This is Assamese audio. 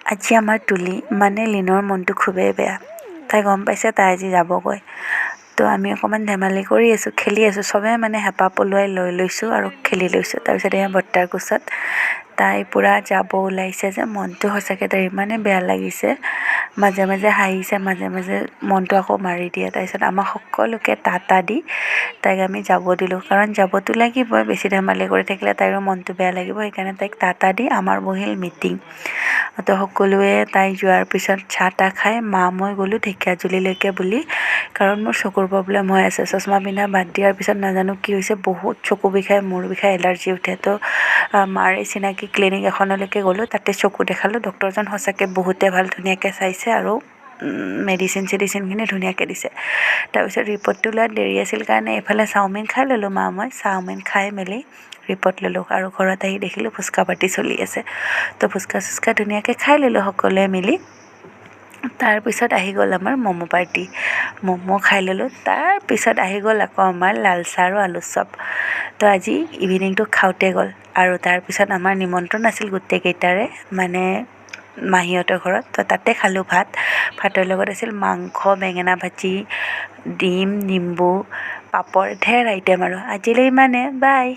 আজি আমাৰ তুলি মানে লিনৰ মনটো খুবেই বেয়া। তাই গম পাইছে তাই আজি যাবগৈ। তো আমি অকণমান ধেমালি কৰি আছোঁ, খেলি আছোঁ, চবেই মানে হেঁপাহ পলুৱাই লৈ লৈছোঁ আৰু খেলি লৈছোঁ। তাৰপিছত এয়া বৰ্তাৰ কোচত তাই পূৰা যাব ওলাইছে যে মনটো সঁচাকৈ তাইৰ ইমানেই বেয়া লাগিছে। মাজে মাজে হাঁহিছে, মাজে মাজে মনটো আকৌ মাৰি দিয়ে। তাৰপিছত আমাক সকলোকে টাটা দি তাইক আমি যাব দিলোঁ, কাৰণ যাবতো লাগিবই, বেছি ধেমালি কৰি থাকিলে তাইৰো মনটো বেয়া লাগিব। সেইকাৰণে তাইক টাটা দি আমাৰ বহিল মিটিং। তো সকলোৱে তাই যোৱাৰ পিছত চাহ তাহ খাই মই গ'লোঁ ঢেকীয়াজুলিলৈকে বুলি, কাৰণ মোৰ চকুৰ প্ৰব্লেম হৈ আছে। চশমা পিন্ধা বাদ দিয়াৰ পিছত নাজানো কি হৈছে, বহুত চকু বিষাই, মূৰ বিষাই, এলাৰ্জি উঠে। তো মাৰ এই চিনাকি ক্লিনিক এখনলৈকে গ'লোঁ, তাতে চকু দেখালোঁ। ডক্টৰজন সঁচাকৈ বহুতে ভাল, ধুনীয়াকৈ চাইছে আৰু চেডিচিনখিনি ধুনীয়াকৈ দিছে। তাৰপিছত ৰিপৰ্টটো লোৱাত দেৰি আছিল কাৰণে এইফালে চাওমিন খাই ল'লোঁ মই চাওমিন খাই মেলি ৰিপৰ্ট ল'লোঁ। আৰু ঘৰত আহি দেখিলোঁ ফুচকা পাৰ্টি চলি আছে। তো ফুচকা চুচকা ধুনীয়াকৈ খাই ল'লোঁ সকলোৱে মিলি। তাৰপিছত আহি গ'ল আমাৰ ম'ম' পাৰ্টি, ম'ম' খাই ল'লোঁ। তাৰপিছত আহি গ'ল আকৌ আমাৰ লাল চাহ আৰু আলু চপ। তো আজি ইভিনিংটো খাওঁতে গ'ল। আৰু তাৰপিছত আমাৰ নিমন্ত্ৰণ আছিল গোটেইকেইটাৰে, মানে মাহীহঁতৰ ঘৰত। তো তাতে খালোঁ ভাতৰ লগত আছিল মাংস, বেঙেনা ভাজি, ডিম, নিম্বু, পাপৰ, ঢেৰ আইটেম। আৰু আজিলৈ ইমানে, বাই।